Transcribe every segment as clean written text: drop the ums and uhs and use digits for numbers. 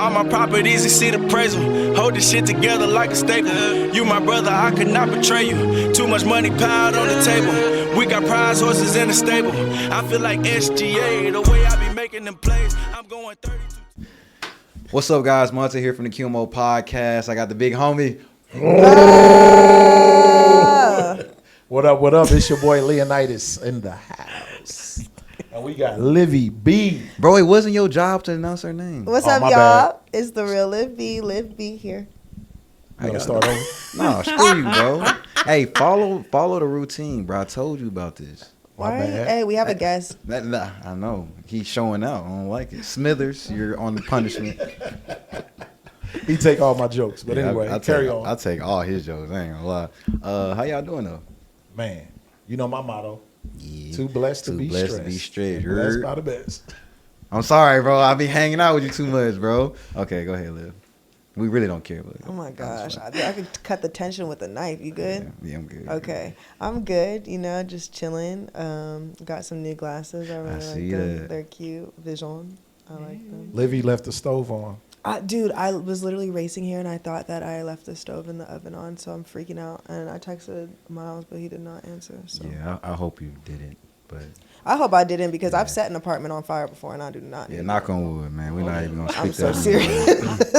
All my properties exceed appraisal. Hold this shit together like a staple. You my brother, I could not betray you. Too much money piled on the table. We got prize horses in the stable. I feel like SGA, the way I be making them plays. I'm going 32. What's up, guys? Montae here from the QMO Podcast. I got the big homie. What up, what up? It's your boy Leonidas in the house. And we got Livy B. Bro, it wasn't your job to announce her name. What's up, y'all? Bad. It's the real Liv B here. You want to start over? No, screw you, bro. Hey, follow the routine, bro. I told you about this. My bad. Hey, we have a guest. Nah, I know. He's showing out. I don't like it. Smithers, you're on the punishment. He take all my jokes. But Yeah, anyway, I carry on. I'll take all his jokes. I ain't gonna lie. How y'all doing, though? Man, you know my motto. Yeah. Too blessed to be stressed. To be straight. Blessed by the best. I'm sorry, bro. I be hanging out with you too much, bro. Okay, go ahead, Liv. We really don't care. But Oh my gosh, I could cut the tension with a knife. You good? Yeah, I'm good. Okay, I'm good. You know, just chilling. Got some new glasses. I really see like them. that. They're cute. Vision. I like them. Livy left the stove on. Dude, I was literally racing here and I thought that I left the stove in the oven on, so I'm freaking out. And I texted Miles, but he did not answer. So Yeah, I hope you didn't, but I hope I didn't because Yeah. I've set an apartment on fire before and I do not. yeah, need knock that. on wood, man. We're not even gonna speak I'm so that. serious.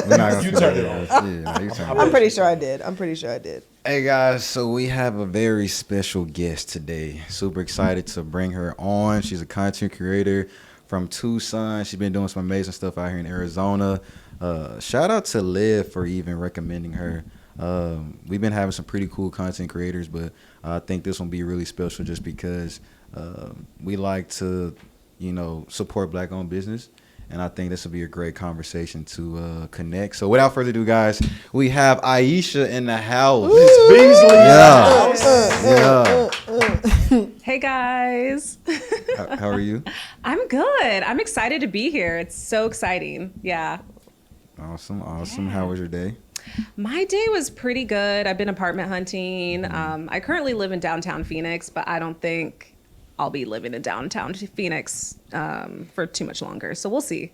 We're not gonna You speak turned that. it off. Yeah, you turned it I'm off. pretty sure I did. Hey guys, so we have a very special guest today. Super excited to bring her on. She's a content creator from Tucson. She's been doing some amazing stuff out here in Arizona. Shout out to Liv for even recommending her. We've been having some pretty cool content creators, but I think this will be really special just because we like to, support Black-owned business. And I think this will be a great conversation to connect. So without further ado, guys, we have Aiesha in the house. It's Beasley. Yeah. Hey guys. How are you? I'm good. I'm excited to be here. It's so exciting. Yeah. Awesome. How was your day? My day was pretty good. I've been apartment hunting. I currently live in downtown Phoenix, but I don't think I'll be living in downtown Phoenix for too much longer. So we'll see.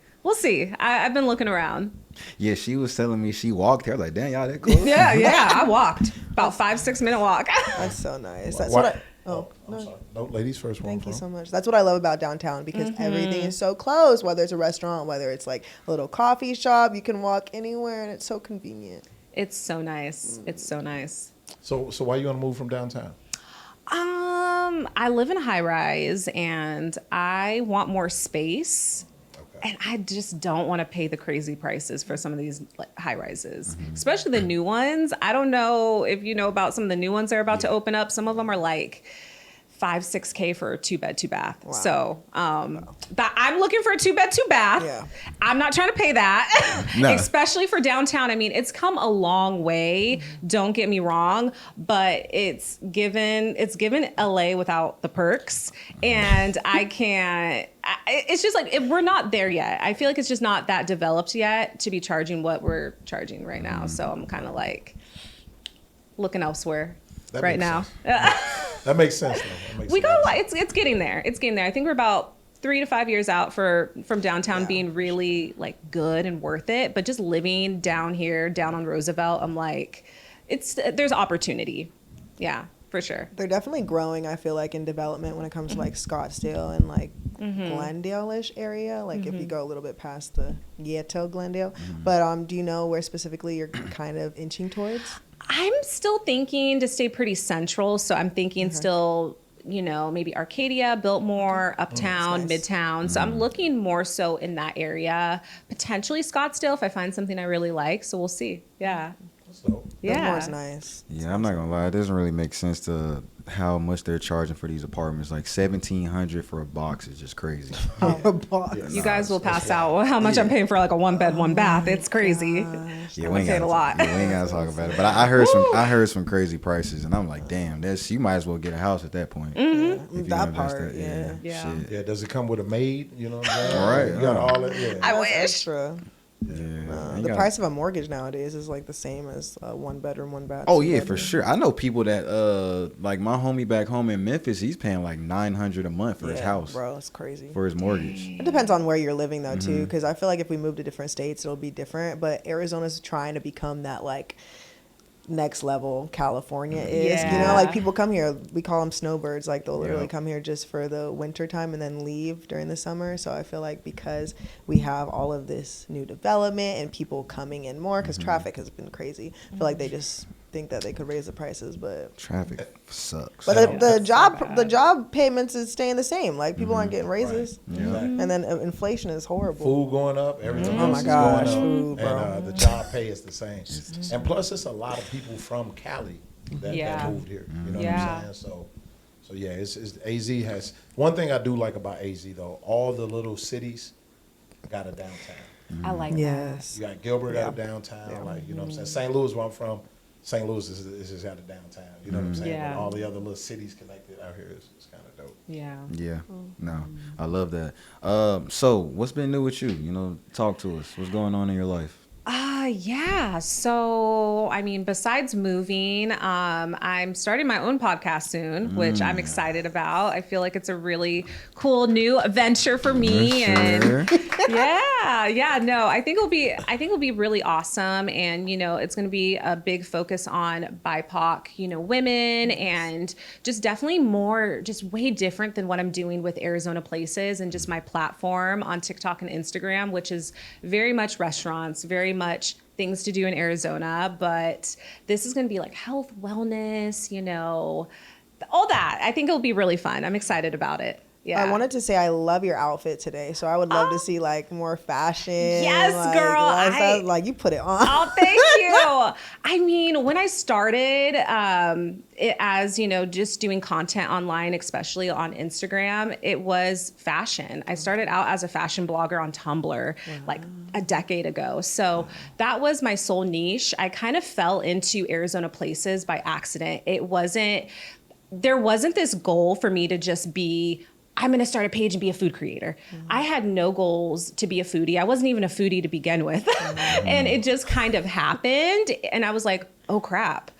I've been looking around. Yeah, she was telling me she walked here. I was like, damn, y'all that close? Yeah. I walked about 5-6 minute walk. That's so nice. That's Why- what I. I'm No. sorry. No, ladies first. Thank you so much. That's what I love about downtown because everything is so close, whether it's a restaurant, whether it's like a little coffee shop, you can walk anywhere and it's so convenient. It's so nice. It's so nice. So why you want to move from downtown? I live in a high rise and I want more space. Okay. And I just don't want to pay the crazy prices for some of these high rises, especially the new ones. I don't know if you know about some of the new ones that are about to open up. Some of them are like $5-6K for a 2-bed, 2-bath. Wow. So but I'm looking for a 2-bed, 2-bath. Yeah. I'm not trying to pay that, No. especially for downtown. I mean, it's come a long way. Don't get me wrong, but it's given LA without the perks, and I can't. It's just like we're not there yet. I feel like it's just not that developed yet to be charging what we're charging right now. So I'm kind of like looking elsewhere That right makes now. sense. That makes sense, though. We got a lot. It's getting there. It's getting there. I think we're about 3 to 5 years out from downtown being really like good and worth it. But just living down here, down on Roosevelt, I'm like, there's opportunity. Yeah, for sure. They're definitely growing, I feel like, in development when it comes to like Scottsdale and like Glendale-ish area. Like if you go a little bit past the Yeto Glendale. But do you know where specifically you're kind of inching towards? I'm still thinking to stay pretty central. So I'm thinking still, maybe Arcadia, Biltmore, Uptown, Nice. Midtown. So I'm looking more so in that area, potentially Scottsdale if I find something I really like. So we'll see. Yeah. That's dope. Yeah. Biltmore's nice. Yeah, I'm not gonna lie. It doesn't really make sense to how much they're charging for these apartments. Like $1,700 for a box is just crazy. You guys will pass out how much I'm paying for like a 1-bed, 1-bath. It's crazy. Yeah, I paid a lot. we ain't gotta talk about it. But I heard some crazy prices, and I'm like, damn, you might as well get a house at that point. If you That invest part, yeah. Yeah. Shit. Yeah, does it come with a maid? You know what I'm saying? Right. You got all that. Yeah. I wish. Extra. Yeah. The price of a mortgage nowadays is like the same as a 1-bedroom, 1-bath. Oh yeah, for sure. I know people that like my homie back home in Memphis. He's paying like $900 a month for his house, bro. It's crazy. for his mortgage. It depends on where you're living though too, because I feel like if we move to different states, it'll be different. But Arizona's trying to become that like next level California is. You know, like people come here, we call them snowbirds. Like they'll literally come here just for the winter time and then leave during the summer. So I feel like because we have all of this new development and people coming in more, because traffic has been crazy. I feel like they just think that they could raise the prices, but Traffic sucks. but the job payments is staying the same. Like people aren't getting raises, and then inflation is horrible. Food going up, everything Oh else my is gosh, going up, food, bro. and the job pay is the same. And plus, it's a lot of people from Cali that moved here. You know what I'm saying? So yeah, it's AZ has one thing I do like about AZ though. All the little cities got a downtown. I like that. Yes. You got Gilbert at a downtown, like you know what I'm saying. St. Louis, where I'm from, St. Louis is just at a downtown. You know what I'm saying? Yeah. But all the other little cities connected out here is kind of dope. Yeah. Yeah, no, I love that. So what's been new with you? You know, talk to us. What's going on in your life? Yeah. So, I mean, besides moving, I'm starting my own podcast soon, which I'm excited about. I feel like it's a really cool new venture for me. And no, I think it'll be really awesome. And, you know, it's going to be a big focus on BIPOC, you know, women, and just definitely more, just way different than what I'm doing with Arizona Places and just my platform on TikTok and Instagram, which is very much restaurants, very much things to do in Arizona. But this is going to be like health, wellness, you know, all that. I think it'll be really fun. I'm excited about it. Yeah. I wanted to say I love your outfit today, so I would love to see like more fashion. Yes, like, girl. lifestyle. Like you put it on. Oh, thank you. I mean, when I started, as you know, just doing content online, especially on Instagram, it was fashion. I started out as a fashion blogger on Tumblr like a decade ago. So that was my sole niche. I kind of fell into Arizona Places by accident. There wasn't this goal for me to just be, I'm going to start a page and be a food creator. I had no goals to be a foodie. I wasn't even a foodie to begin with. And it just kind of happened. And I was like, oh crap,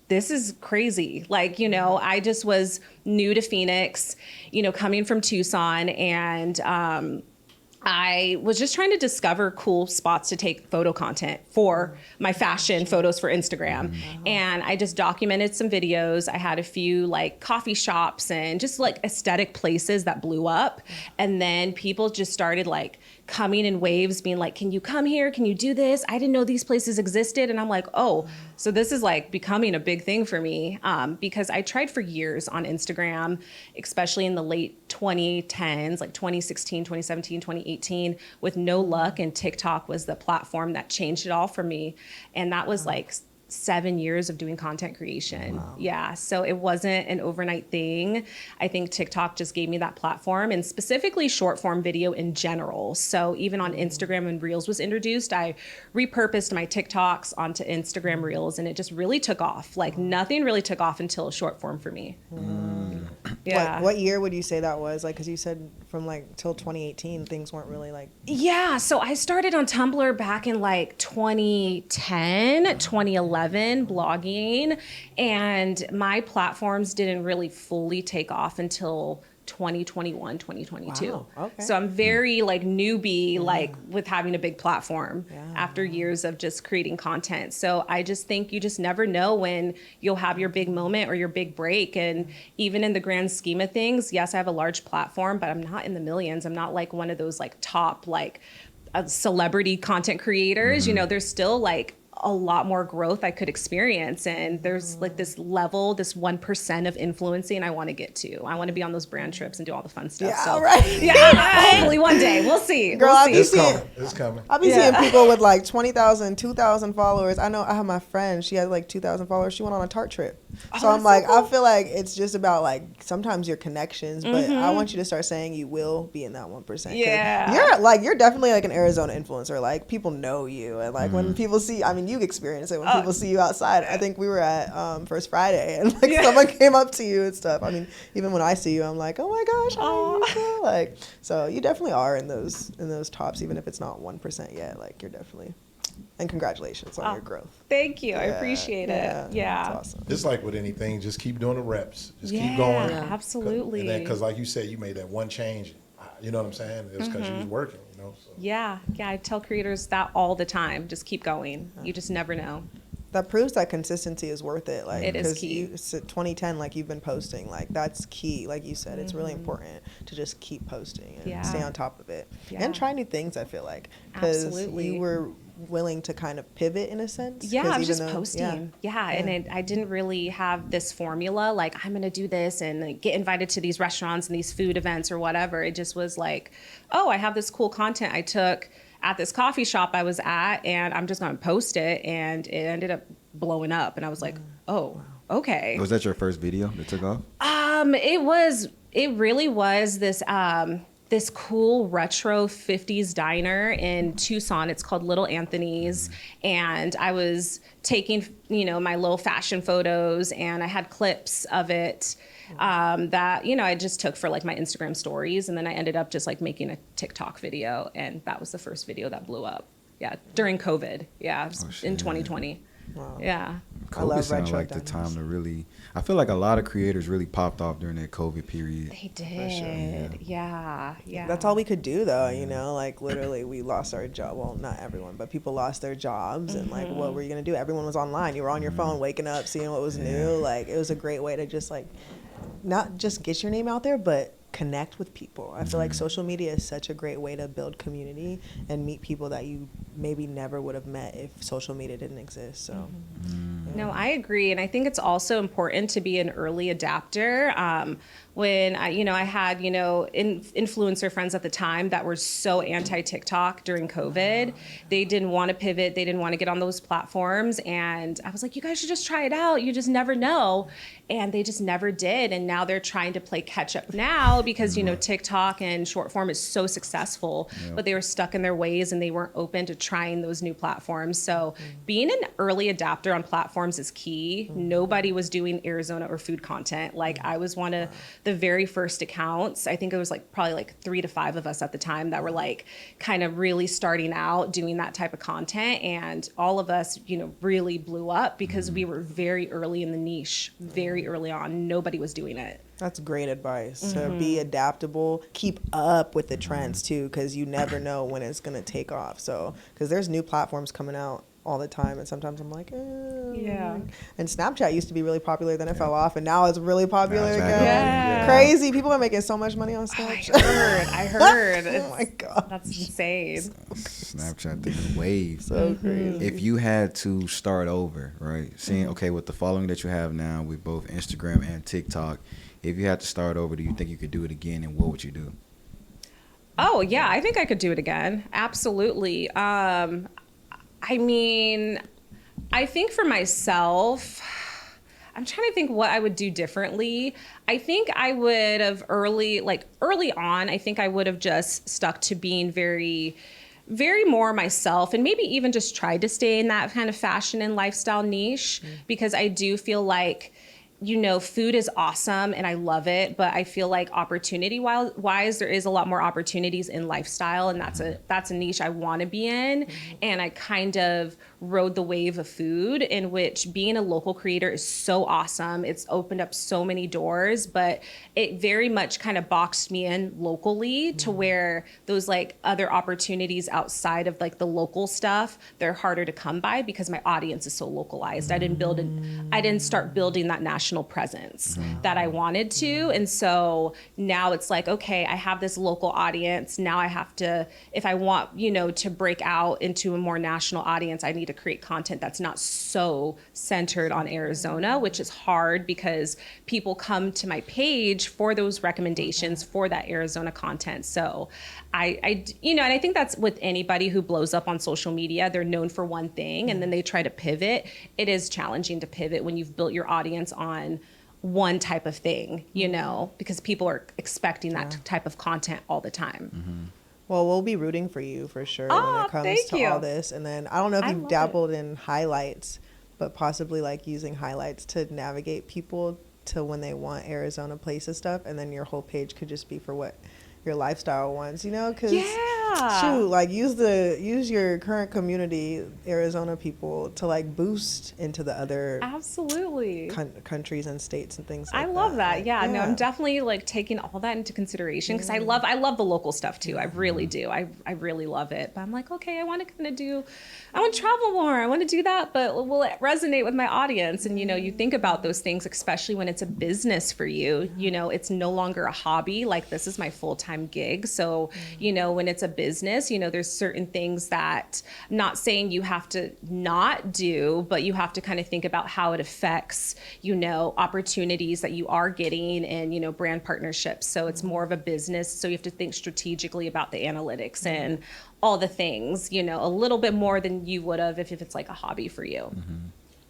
this is crazy. Like, you know, I just was new to Phoenix, you know, coming from Tucson, and I was just trying to discover cool spots to take photo content for my fashion photos for Instagram. And I just documented some videos. I had a few like coffee shops and just like aesthetic places that blew up. And then people just started like coming in waves being like, can you come here? Can you do this? I didn't know these places existed. And I'm like, oh, so this is like becoming a big thing for me, because I tried for years on Instagram, especially in the late 2010s, like 2016, 2017, 2018, with no luck. And TikTok was the platform that changed it all for me. And that was like 7 years of doing content creation. Yeah. So it wasn't an overnight thing. I think TikTok just gave me that platform, and specifically short form video in general. So even on Instagram, when Reels was introduced, I repurposed my TikToks onto Instagram Reels, and it just really took off. Like nothing really took off until short form for me. Yeah. What year would you say that was? Like, because you said from like till 2018, things weren't really like. Yeah. So I started on Tumblr back in like 2010, 2011, blogging, and my platforms didn't really fully take off until 2021, 2022. Wow, okay. So I'm very like newbie, like with having a big platform after years of just creating content. So I just think you just never know when you'll have your big moment or your big break. And even in the grand scheme of things, yes, I have a large platform, but I'm not in the millions. I'm not like one of those like top, like celebrity content creators. You know, there's still like a lot more growth I could experience. And there's like this level, this 1% of influencing I want to get to. I want to be on those brand trips and do all the fun stuff. Yeah, so, right. Yeah, hopefully one day. We'll see. Girl, we'll see. It's coming. I'll be seeing people with like 20,000, 2,000 followers. I know I have my friend, she has like 2,000 followers. She went on a Tart trip. So I'm like, I feel like it's just about like sometimes your connections, but I want you to start saying you will be in that 1%. Yeah. You're definitely like an Arizona influencer. Like people know you. And like when people see, I mean, you experience it when people see you outside. I think we were at First Friday and like someone came up to you and stuff. I mean, even when I see you, I'm like, oh my gosh, how are you? Like, so you definitely are in those tops, even if it's not 1% yet. Like you're definitely. And congratulations on your growth. Thank you. I appreciate it. Yeah. That's awesome. It's like with anything, just keep doing the reps. Just keep going. Yeah, absolutely. And then, because like you said, you made that one change. You know what I'm saying? It's because you was working, you know? So. Yeah. I tell creators that all the time. Just keep going. You just never know. That proves that consistency is worth it. Like, it is key. 2010, like you've been posting, like that's key. Like you said, it's really important to just keep posting and stay on top of it and try new things. I feel like because you were willing to kind of pivot in a sense. Yeah, I was just posting. And I didn't really have this formula. Like I'm gonna do this and like, get invited to these restaurants and these food events or whatever. It just was like, oh, I have this cool content I took at this coffee shop I was at, and I'm just gonna post it, and it ended up blowing up, and I was like, oh, okay. Was that your first video that took off? It really was this this cool retro 50s diner in Tucson. It's called Little Anthony's, and I was taking my little fashion photos, and I had clips of it that I just took for like my Instagram stories, and then I ended up just like making a TikTok video, and that was the first video that blew up. Yeah, during COVID. Yeah, in 2020. Wow. Yeah. COVID sounded like the time to really. I feel like a lot of creators really popped off during that COVID period. They did. Yeah. That's all we could do, though. Like literally, we lost our job. Well, not everyone, but people lost their jobs, and like, what were you gonna do? Everyone was online. You were on your phone, waking up, seeing what was new. Like, it was a great way to just like, not just get your name out there, but connect with people. I feel like social media is such a great way to build community and meet people that you maybe never would have met if social media didn't exist. So No, I agree. And I think it's also important to be an early adapter. When I had, influencer friends at the time that were so anti-TikTok during COVID. They didn't want to pivot. They didn't want to get on those platforms. And I was like, you guys should just try it out. You just never know. And they just never did. And now they're trying to play catch up now because, TikTok and short form is so successful, but they were stuck in their ways and they weren't open to trying those new platforms. So being an early adapter on platforms is key. Nobody was doing Arizona or food content. Like I was one of the very first accounts. I think it was probably 3 to 5 of us at the time that were like kind of really starting out doing that type of content. And all of us, really blew up because we were very early in the niche, very early on. Nobody was doing it. That's great advice, to be adaptable, keep up with the trends too, because you never know when it's going to take off. So, because there's new platforms coming out all the time, and sometimes I'm like, yeah. And Snapchat used to be really popular, then it fell off, and now it's really popular again. Yeah. Crazy. People are making so much money on Snapchat. I heard. Oh my God. That's insane. Snapchat taking a wave. So crazy. If you had to start over, right? Seeing, okay, with the following that you have now with both Instagram and TikTok, if you had to start over, do you think you could do it again, and what would you do? Oh, yeah, I think I could do it again. Absolutely. I think for myself, I'm trying to think what I would do differently. I think I would have early on, I think I would have just stuck to being very, very more myself, and maybe even just tried to stay in that kind of fashion and lifestyle niche, because I do feel like, food is awesome and I love it, but I feel like opportunity wise, there is a lot more opportunities in lifestyle, and that's a niche I want to be in. And I kind of rode the wave of food, in which being a local creator is so awesome. It's opened up so many doors, but it very much kind of boxed me in locally to where those other opportunities outside of the local stuff, they're harder to come by because my audience is so localized. I didn't start building that national presence that I wanted to. And so now it's okay, I have this local audience. Now I have to, if I want, to break out into a more national audience, I need to create content that's not so centered on Arizona, which is hard because people come to my page for those recommendations for that Arizona content. So and I think that's with anybody who blows up on social media. They're known for one thing and then they try to pivot. It is challenging to pivot when you've built your audience on one type of thing, because people are expecting that type of content all the time. Well, we'll be rooting for you for sure when it comes to all this. And then I don't know if you've dabbled in highlights, but possibly using highlights to navigate people to when they want Arizona places stuff. And then your whole page could just be for what your lifestyle wants, 'cause shoot, like use your current community, Arizona people, to like boost into the other absolutely countries and states and things like I that. love that. Like, Yeah, no, I'm definitely like taking all that into consideration because I love the local stuff too. I really do. I really love it. But I'm like, okay, I want to travel more. I want to do that, but will it resonate with my audience? And you think about those things, especially when it's a business for you. It's no longer a hobby. Like this is my full-time gig. So, when it's a business, there's certain things that I'm not saying you have to not do, but you have to kind of think about how it affects, opportunities that you are getting and, brand partnerships. So it's more of a business. So you have to think strategically about the analytics and all the things, a little bit more than you would have if it's like a hobby for you.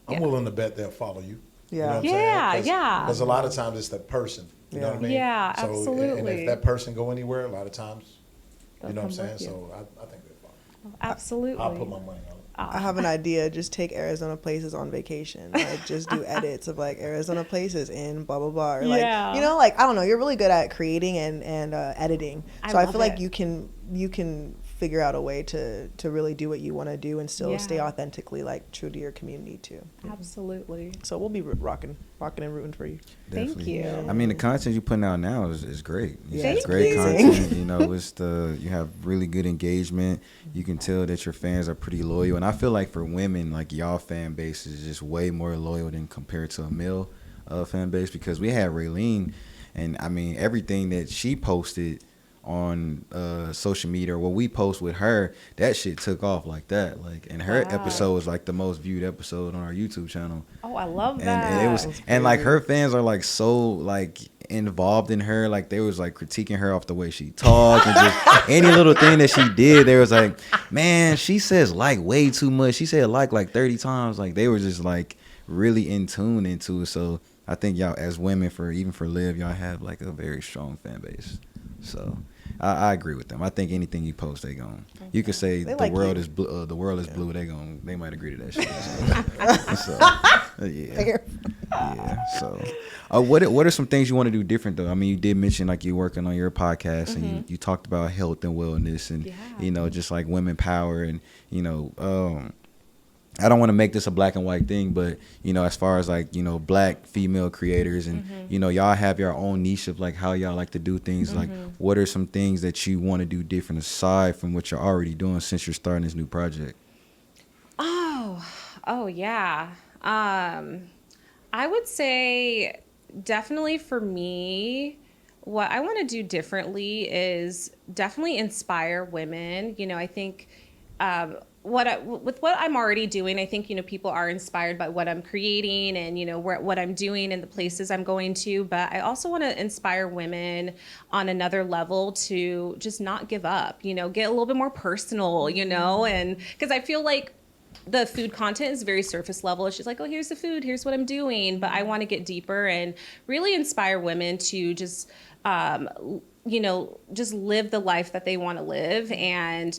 I'm willing to bet they'll follow you. Yeah. Because a lot of times it's the person. You know what I mean? Yeah, so, absolutely. And if that person go anywhere, a lot of times, They'll you know what I'm come saying? with you. So I think they'll follow. Absolutely. I'll put my money on it. I have an idea. Just take Arizona places on vacation. Like, just do edits of like Arizona places in blah blah blah. Or like, like I don't know. You're really good at creating and editing. So I feel like you can figure out a way to really do what you want to do and still stay authentically like true to your community too. Absolutely. So we'll be rocking and rooting for you. Definitely. Thank you. I mean, the content you're putting out now is great. It's great amazing. content. You have really good engagement. You can tell that your fans are pretty loyal. And I feel like for women, like y'all fan base is just way more loyal than compared to a male fan base, because we had Raylene, and I mean, everything that she posted on social media or what we post with her, that shit took off like that. Like, and her episode was like the most viewed episode on our YouTube channel. Oh, I love that. And it was, and like her fans are like so like involved in her. Like they was like critiquing her off the way she talked and just any little thing that she did. They was like, man, she says like way too much. She said like 30 times. Like they were just like really in tune into it. So I think y'all as women, for Liv, y'all have like a very strong fan base. So I agree with them. I think anything you post, they gon'. You could say the world is blue. The world is blue. They might agree to that shit. So yeah. So, what are some things you want to do different though? I mean, you did mention like you're working on your podcast, and you talked about health and wellness, and just like women power, and I don't want to make this a black and white thing, but as far as like black female creators, and y'all have your own niche of like how y'all like to do things. Like, what are some things that you want to do different aside from what you're already doing since you're starting this new project? Oh yeah. I would say definitely for me, what I want to do differently is definitely inspire women. I think. With what I'm already doing, I think, people are inspired by what I'm creating and, what I'm doing and the places I'm going to. But I also want to inspire women on another level to just not give up, get a little bit more personal, and because I feel like the food content is very surface level. It's just like, oh, here's the food, here's what I'm doing. But I want to get deeper and really inspire women to just, just live the life that they want to live. And,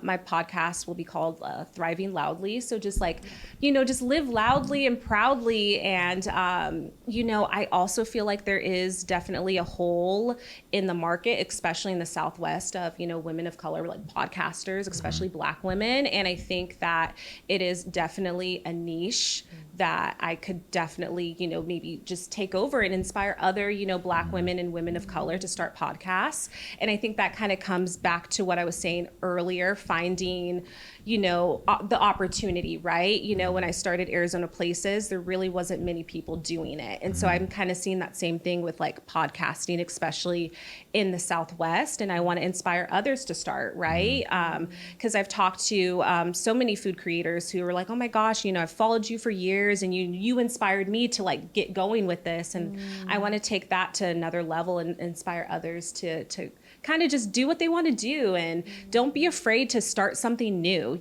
my podcast will be called Thriving Loudly. So just like, just live loudly and proudly. And, I also feel like there is definitely a hole in the market, especially in the Southwest, of, women of color, like podcasters, especially Black women. And I think that it is definitely a niche that I could definitely, maybe just take over and inspire other, Black women and women of color to start podcasts. And I think that kind of comes back to what I was saying earlier, finding, the opportunity, right? When I started Arizona Places, there really wasn't many people doing it. And so I'm kind of seeing that same thing with like podcasting, especially in the Southwest. And I want to inspire others to start, right? Because I've talked to so many food creators who were like, oh my gosh, I've followed you for years and you inspired me to like get going with this. And I want to take that to another level and inspire others to kind of just do what they want to do, and don't be afraid to start something new.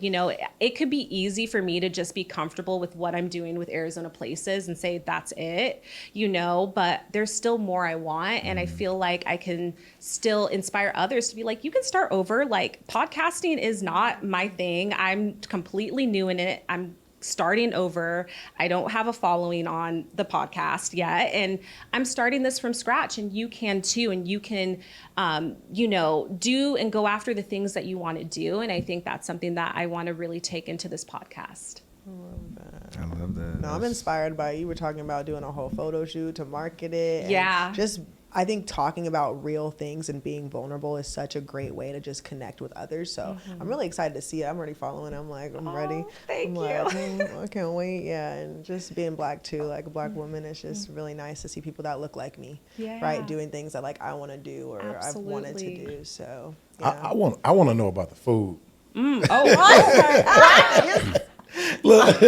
It could be easy for me to just be comfortable with what I'm doing with Arizona Places and say that's it, but there's still more I want. And I feel like I can still inspire others to be like, you can start over. Like, podcasting is not my thing. I'm completely new in it. I'm starting over. I don't have a following on the podcast yet, and I'm starting this from scratch, and you can too, and you can, do and go after the things that you want to do. And I think that's something that I want to really take into this podcast. I love that. No, I'm inspired by you. Were talking about doing a whole photo shoot to market it. Yeah. Just, I think talking about real things and being vulnerable is such a great way to just connect with others. So I'm really excited to see it. I'm already following. I'm like, I'm ready. Thank I'm you. Like, I can't wait. Yeah. And just being black too, like a black woman, it's just really nice to see people that look like me, right? Doing things that like I want to do or I've wanted to do. So yeah. I want to know about the food. Oh, Look,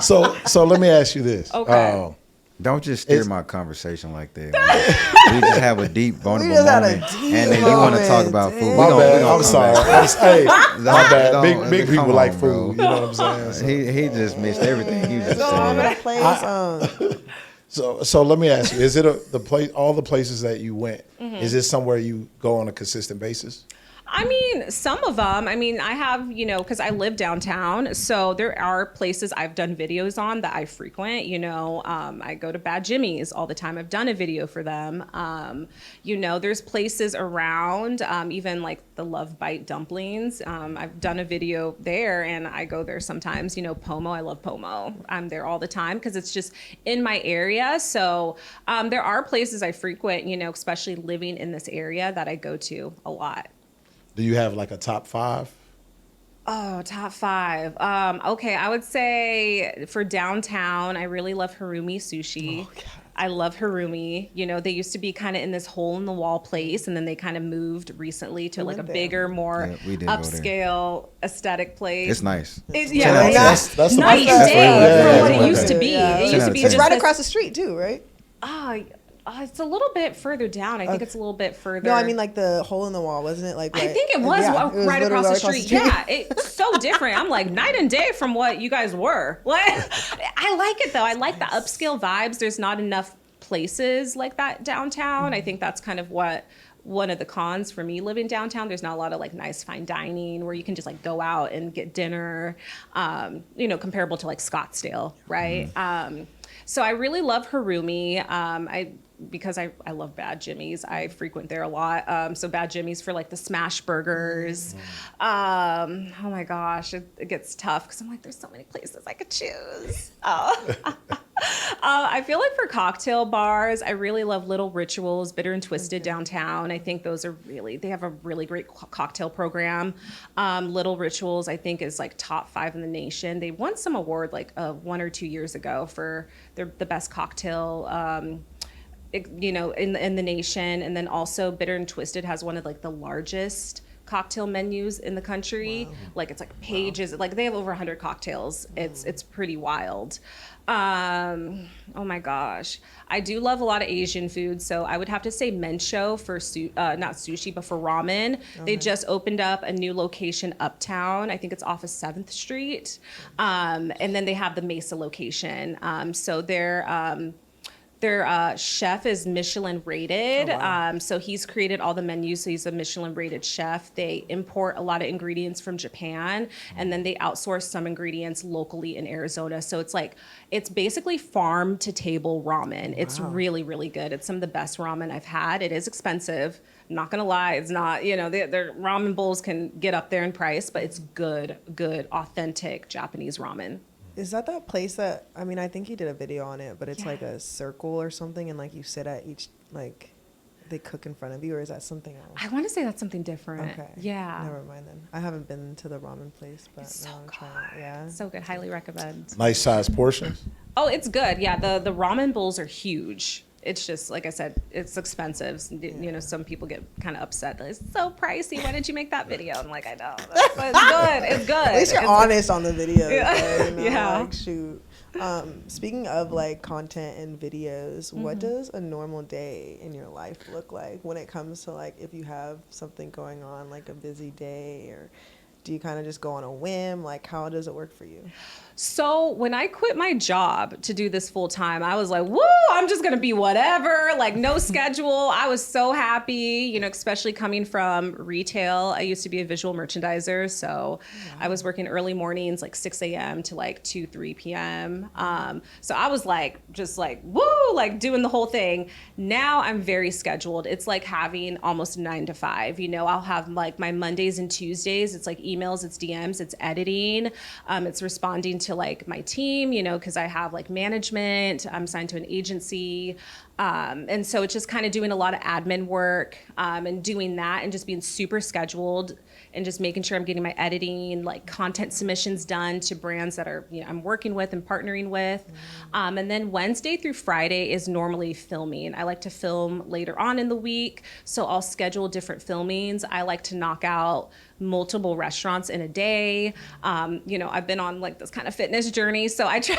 so let me ask you this. Okay. Don't just steer my conversation like that. Man. We just have a deep, vulnerable moment, and then you want to talk about food. My bad. I'm sorry. My bad. Big people come like on, food. bro. You know what I'm saying? He just missed everything you just so I'm gonna said. play some. So let me ask you: is it the place? All the places that you went, is this somewhere you go on a consistent basis? I mean, some of them. I mean, I have, because I live downtown, so there are places I've done videos on that I frequent. I go to Bad Jimmy's all the time. I've done a video for them. There's places around, even like the Love Bite Dumplings. I've done a video there, and I go there sometimes. Pomo. I love Pomo. I'm there all the time because it's just in my area. So there are places I frequent, especially living in this area, that I go to a lot. Do you have like a top 5? Oh, top 5. Okay, I would say for downtown, I really love Harumi Sushi. Oh, God. I love Harumi. They used to be kind of in this hole in the wall place, and then they kind of moved recently to like a bigger, more upscale aesthetic place. It's nice. That's the night and day from what it used to be. It used to be. It's right across the street too, right? It's a little bit further down. I think it's a little bit further. No, I mean like the hole in the wall, wasn't it? Like I think it was right across the street. Yeah, it's so different. I'm like night and day from what you guys were. I like it though. I like the upscale vibes. There's not enough places like that downtown. I think that's kind of one of the cons for me living downtown. There's not a lot of like nice fine dining where you can just like go out and get dinner, comparable to like Scottsdale, right? So I really love Harumi. Because I love Bad Jimmy's, I frequent there a lot. So Bad Jimmy's for like the smash burgers. Oh my gosh, it gets tough because I'm like, there's so many places I could choose. I feel like for cocktail bars, I really love Little Rituals, Bitter and Twisted downtown. I think those are they have a really great cocktail program. Little Rituals, I think, is like top 5 in the nation. They won some award like 1 or 2 years ago for the best cocktail in the nation. And then also Bitter and Twisted has one of like the largest cocktail menus in the country. Wow. Like it's like pages, like they have over 100 cocktails. It's pretty wild. Oh my gosh. I do love a lot of Asian food. So I would have to say Mensho for not sushi, but for ramen. Okay. They just opened up a new location uptown. I think it's off of 7th Street. And then they have the Mesa location. So their chef is Michelin rated. Oh, wow. So he's created all the menus. So he's a Michelin rated chef. They import a lot of ingredients from Japan, and then they outsource some ingredients locally in Arizona. So it's basically farm to table ramen. Wow. It's really, really good. It's some of the best ramen I've had. It is expensive. I'm not gonna lie. It's not, their ramen bowls can get up there in price, but it's good, authentic Japanese ramen. Is that place that, I think you did a video on it, but it's like a circle or something, and like you sit at each, like they cook in front of you, or is that something else? I want to say that's something different. Okay. Yeah. Never mind then. I haven't been to the ramen place, but it's now so I'm good. trying it. Yeah. So good. Highly recommend. Nice size portions. Oh, it's good. Yeah. The ramen bowls are huge. It's just, like I said, it's expensive. Some people get kind of upset. It's so pricey. Why didn't you make that video? I'm like, I know. But it's good. It's good. At least you're honest on the video. Yeah. Yeah. Like, shoot. Speaking of like content and videos, what does a normal day in your life look like when it comes to like if you have something going on, like a busy day, or do you kind of just go on a whim? Like, how does it work for you? So when I quit my job to do this full time, I was like, woo, I'm just going to be whatever, like no schedule. I was so happy, you know, especially coming from retail. I used to be a visual merchandiser. So I was working early mornings, like 6 a.m. to like 2, 3 p.m. So I was like, just like, woo, like doing the whole thing. Now I'm very scheduled. It's like having almost 9 to 5. You know, I'll have like my Mondays and Tuesdays. It's like emails, it's DMs, it's editing. It's responding to like my team, you know, because I have like management, I'm signed to an agency. And so it's just kind of doing a lot of admin work and doing that and just being super scheduled and just making sure I'm getting my editing, like content submissions done to brands that are, you know, I'm working with and partnering with. And then Wednesday through Friday is normally filming. I like to film later on in the week. So I'll schedule different filmings. I like to knock out multiple restaurants in a day. You know, I've been on like this kind of fitness journey. So I try,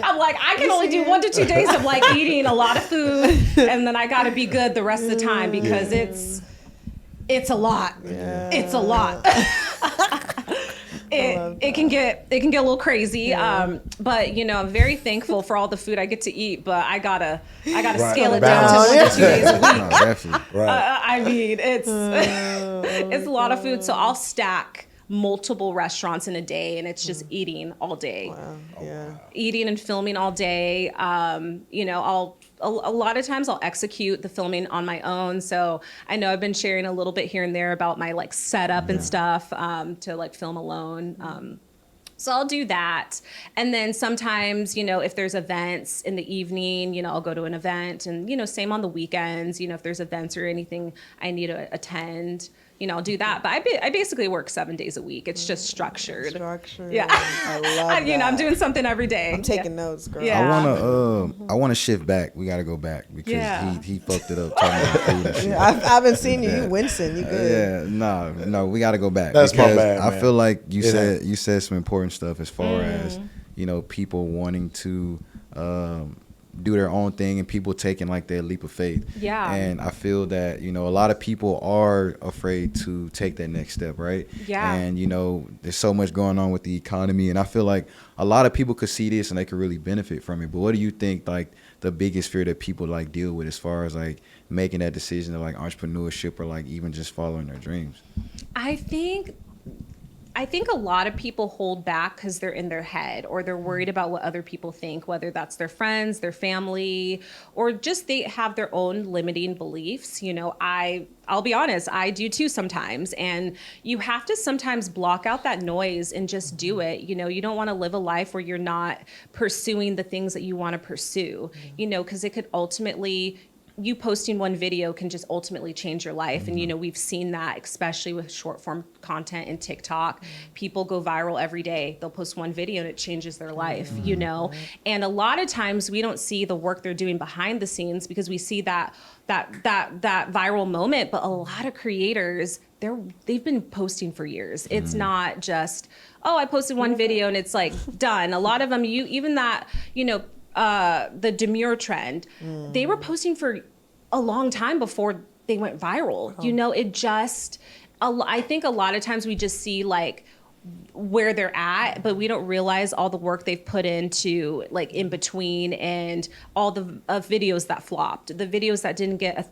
I'm like, I can only do 1 to 2 days of like eating a lot of food. And then I got to be good the rest of the time because it's a lot. Yeah. It's a lot. It can get a little crazy. But you know, I'm very thankful for all the food I get to eat, but I gotta scale it down to 1 to 2 days a week. No, definitely. I mean, it's a lot of food. So I'll stack multiple restaurants in a day, and it's just eating all day. Wow. Yeah. Eating and filming all day. You know, a lot of times I'll execute the filming on my own. So I know I've been sharing a little bit here and there about my like setup and stuff to like film alone. So I'll do that. And then sometimes, you know, if there's events in the evening, you know, I'll go to an event, and, you know, same on the weekends, you know, if there's events or anything I need to attend, you know, I'll do that. But I basically work 7 days a week. It's just structured. Yeah. I love that. You know, I'm doing something every day. I'm taking notes, girl. Yeah. I wanna shift back. We gotta go back because he fucked it up talking about food and shit. Yeah, I've been seeing you wincing. You good? Yeah, no, we got to go back. That's my because bad, I man. feel like you said some important stuff as far as, you know, people wanting to do their own thing and people taking like their leap of faith. Yeah. And I feel that, you know, a lot of people are afraid to take that next step, right? Yeah. And, you know, there's so much going on with the economy, and I feel like a lot of people could see this and they could really benefit from it. But what do you think, like, the biggest fear that people like deal with as far as like making that decision of like entrepreneurship or like even just following their dreams? I think a lot of people hold back because they're in their head, or they're worried about what other people think, whether that's their friends, their family, or just they have their own limiting beliefs. You know, I'll be honest, I do too sometimes. And you have to sometimes block out that noise and just do it. You know, you don't want to live a life where you're not pursuing the things that you want to pursue, you know, because it could ultimately, you posting one video can just ultimately change your life. And, you know, we've seen that, especially with short form content and TikTok. People go viral every day. They'll post one video and it changes their life, you know? And a lot of times we don't see the work they're doing behind the scenes because we see that viral moment. But a lot of creators, they've been posting for years. It's not just, oh, I posted one video and it's like done. A lot of them, the demure trend, they were posting for a long time before they went viral. You know, I think a lot of times we just see like where they're at, but we don't realize all the work they've put into like in between, and all the videos that flopped, the videos that didn't get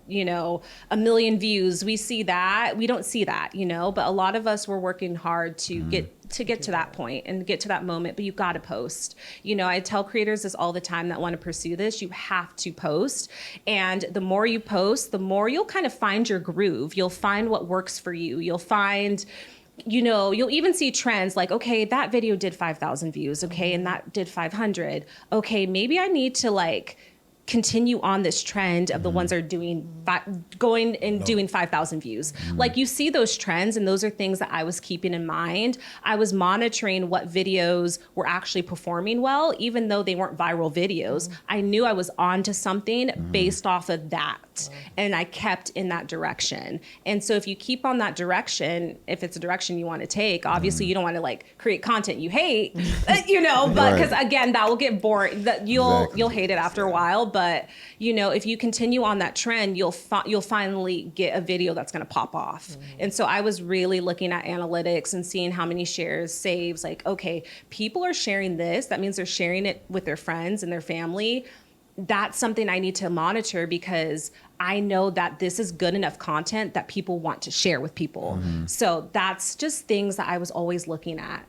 a million views. We see that, we don't see that, you know, but a lot of us were working hard to get to that point and get to that moment. But you got to post. You know, I tell creators this all the time that want to pursue this, you have to post. And the more you post, the more you'll kind of find your groove. You'll find what works for you. You'll find, you know, you'll even see trends like, okay, that video did 5,000 views. Okay. And that did 500. Okay. Maybe I need to like continue on this trend of the ones that are doing doing 5,000 views. Like, you see those trends, and those are things that I was keeping in mind. I was monitoring what videos were actually performing well, even though they weren't viral videos. I knew I was onto something based off of that. and I kept in that direction. And so if you keep on that direction, if it's a direction you want to take, obviously you don't want to like create content you hate, you know, but because again, that will get boring. That you'll hate it after a while. But you know, if you continue on that trend, you'll finally get a video that's going to pop off. And so I was really looking at analytics and seeing how many shares, saves, like, okay, people are sharing this. That means they're sharing it with their friends and their family. That's something I need to monitor because I know that this is good enough content that people want to share with people. So that's just things that I was always looking at.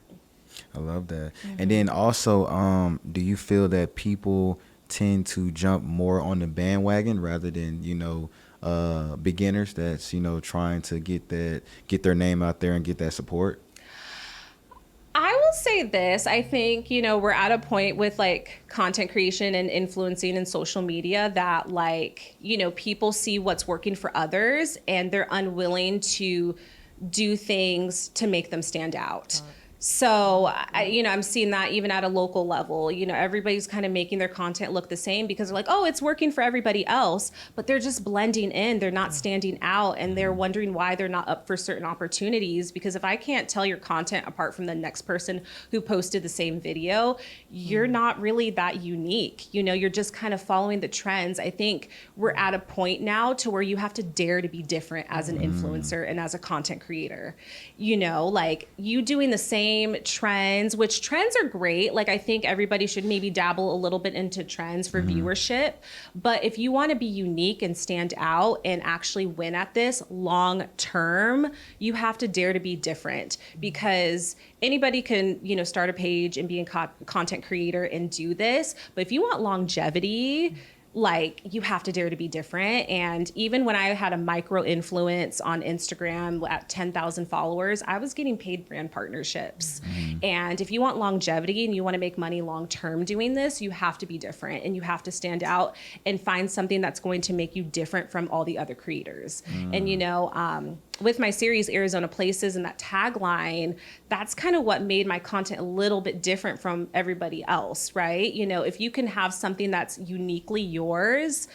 I love that. And then also, do you feel that people tend to jump more on the bandwagon rather than, you know, beginners that's, you know, trying to get their name out there and get that support? I will say this. I think, you know, we're at a point with like content creation and influencing in social media that like, you know, people see what's working for others and they're unwilling to do things to make them stand out. So, you know, I'm seeing that even at a local level. You know, everybody's kind of making their content look the same because they're like, oh, it's working for everybody else, but they're just blending in. They're not standing out, and they're wondering why they're not up for certain opportunities. Because if I can't tell your content apart from the next person who posted the same video, you're not really that unique. You know, you're just kind of following the trends. I think we're at a point now to where you have to dare to be different as an influencer and as a content creator. You know, like you doing the same trends, which trends are great. Like I think everybody should maybe dabble a little bit into trends for viewership. But if you want to be unique and stand out and actually win at this long term, you have to dare to be different because anybody can, you know, start a page and be a content creator and do this. But if you want longevity, like you have to dare to be different. And even when I had a micro influence on Instagram at 10,000 followers, I was getting paid brand partnerships. And if you want longevity and you want to make money long term doing this, you have to be different and you have to stand out and find something that's going to make you different from all the other creators. And you know, with my series Arizona Places and that tagline, that's kind of what made my content a little bit different from everybody else, right? You know, if you can have something that's uniquely yours,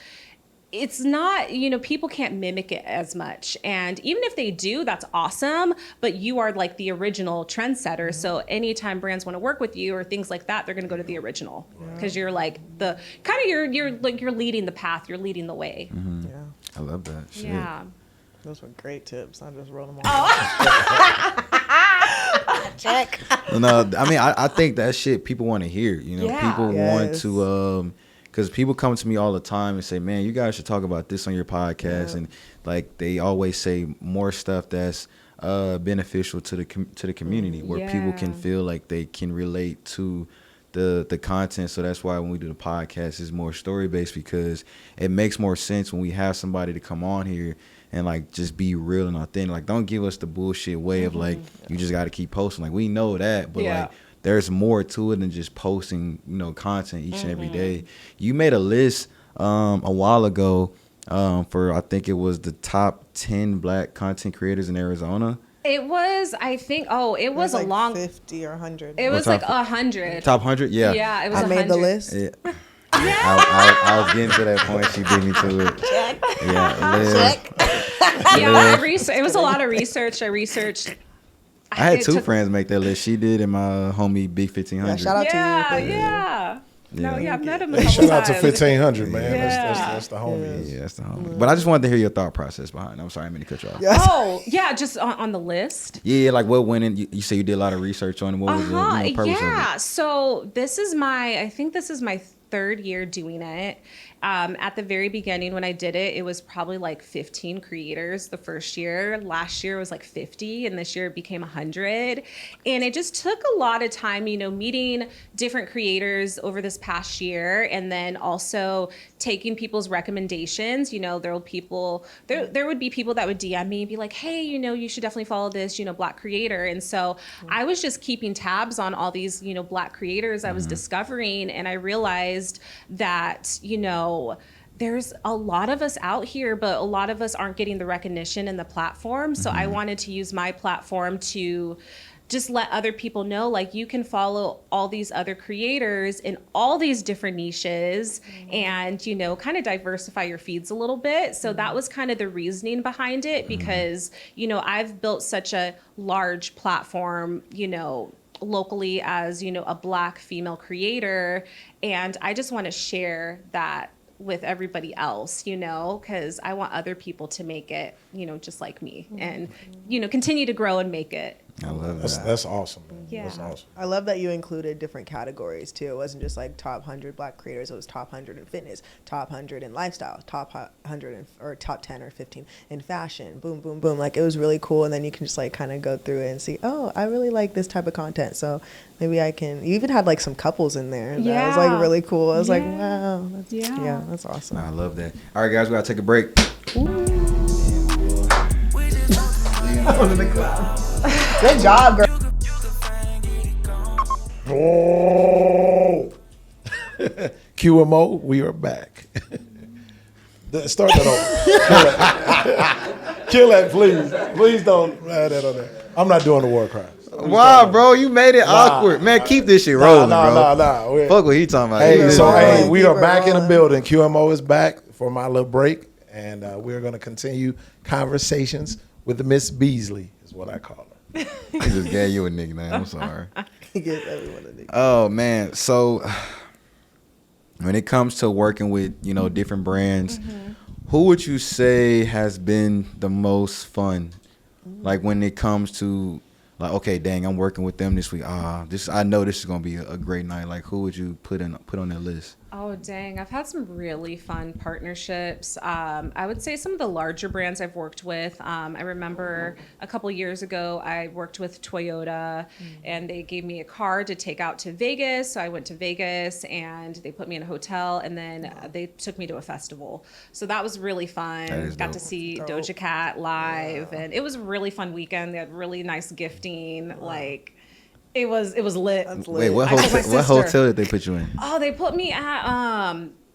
it's not, you know, people can't mimic it as much. And even if they do, that's awesome, but you are like the original trendsetter. So anytime brands want to work with you or things like that, they're going to go to the original because you're like the kind of, you're like, you're leading the path, you're leading the way. Yeah. I love that. Shit. Yeah. Those were great tips. I just wrote them all. Check. No, I mean, I think that shit people want to hear. You know, people want to, because people come to me all the time and say, man, you guys should talk about this on your podcast. And like, they always say more stuff that's beneficial to the community where people can feel like they can relate to the content. So that's why when we do the podcast, it's more story based because it makes more sense when we have somebody to come on here and like just be real and authentic. Like, don't give us the bullshit way of like you just got to keep posting. Like, we know that, but like there's more to it than just posting, you know, content each and every day. You made a list a while ago for, I think it was the top 10 Black content creators in Arizona. It was, I think, it was like a long 50 or 100. It was like 100. Top 100, yeah. Yeah, it was. I 100. made the list. Yeah. I was getting to that point. She beat me to it. Check. Yeah, Liz. Check. Yeah, it was a lot of research. I researched. I had two friends make that list. She did and my homie Big 1500. Yeah, shout out to you. Yeah. No, I've met him a Hey, couple shout out to times. 1500, man. Yeah. That's the homie. Yeah, that's the homie. But I just wanted to hear your thought process behind it. I'm sorry, I meant to cut you off. Yes. Oh, yeah, just on the list. Yeah, like what went in? You say you did a lot of research on it. What was the purpose of it? So I think this is my third year doing it. At the very beginning when I did it, it was probably like 15 creators the first year. Last year was like 50, and this year it became 100. And it just took a lot of time, you know, meeting different creators over this past year, and then also taking people's recommendations. You know, there would be people that would DM me and be like, hey, you know, you should definitely follow this, you know, Black creator. And so I was just keeping tabs on all these, you know, Black creators I was discovering, and I realized that, you know, there's a lot of us out here, but a lot of us aren't getting the recognition and the platform. So I wanted to use my platform to just let other people know, like, you can follow all these other creators in all these different niches and, you know, kind of diversify your feeds a little bit. So that was kind of the reasoning behind it, because, you know, I've built such a large platform, you know, locally as, you know, a Black female creator. And I just want to share that with everybody else, you know, because I want other people to make it, you know, just like me, and, you know, continue to grow and make it. I love that. That's awesome, man. Yeah. That's awesome. I love that you included different categories too. It wasn't just like top 100 Black creators. It was top 100 in fitness, top 100 in lifestyle, top 100 or top 10 or 15 in fashion. Boom, boom, boom. Like, it was really cool. And then you can just like kind of go through it and see, oh, I really like this type of content. So maybe I can. You even had like some couples in there. That was like really cool. I was like, wow, that's awesome. I love that. All right, guys, we gotta take a break. Good job, girl. Oh. QMO, we are back. Start that over. Kill that, please. Please don't add that on there. I'm not doing the war crimes. Wow, bro, you made it awkward. Man, keep this shit rolling, bro. Nah. Fuck what he talking about. Hey, we are Keep it back in the rolling. building. QMO is back for my little break, and we're going to continue conversations with Miss Beasley, is what I call her. He just gave you a nickname. I'm sorry. He gives everyone a nickname. Oh man, so when it comes to working with, you know, different brands, who would you say has been the most fun? Like, when it comes to, like, okay, dang, I'm working with them this week. I know this is gonna be a great night. Like, who would you put on that list? Oh, dang. I've had some really fun partnerships. I would say some of the larger brands I've worked with. I remember a couple years ago, I worked with Toyota, and they gave me a car to take out to Vegas. So I went to Vegas, and they put me in a hotel, and then they took me to a festival. So that was really fun. That is Got dope. to see Doja Cat live, and it was a really fun weekend. They had really nice gifting. Like, it was lit. That's Wait, lit. what I took my hotel? What sister. hotel did they put you in? Oh, they put me at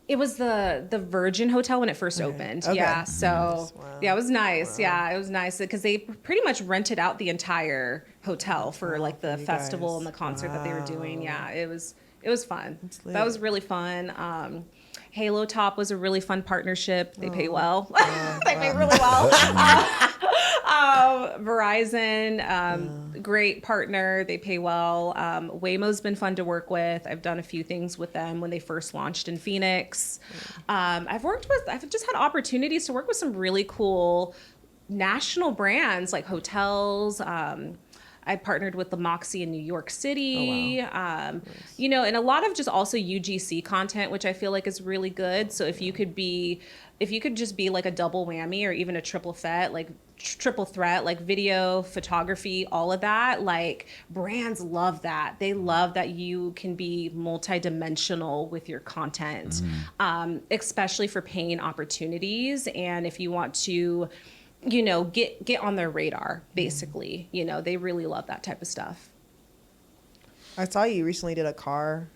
it was the Virgin Hotel when it first opened. Okay. Yeah, so Wow. yeah, it was nice. Yeah, it was nice because they pretty much rented out the entire hotel for like the you festival guys. and the concert that they were doing. Yeah, it was fun. lit. That was really fun. Halo Top was a really fun partnership. They pay well. They pay really well. Verizon, great partner. They pay well. Waymo's been fun to work with. I've done a few things with them when they first launched in Phoenix. I've just had opportunities to work with some really cool national brands like hotels. I partnered with the Moxie in New York City, you know, and a lot of just also UGC content, which I feel like is really good. So if you could just be like a double whammy or even a triple threat, like video, photography, all of that, like, brands love that. They love that you can be multidimensional with your content, especially for paying opportunities. And if you want to, you know, get on their radar, basically, you know, they really love that type of stuff. I saw you recently did a car.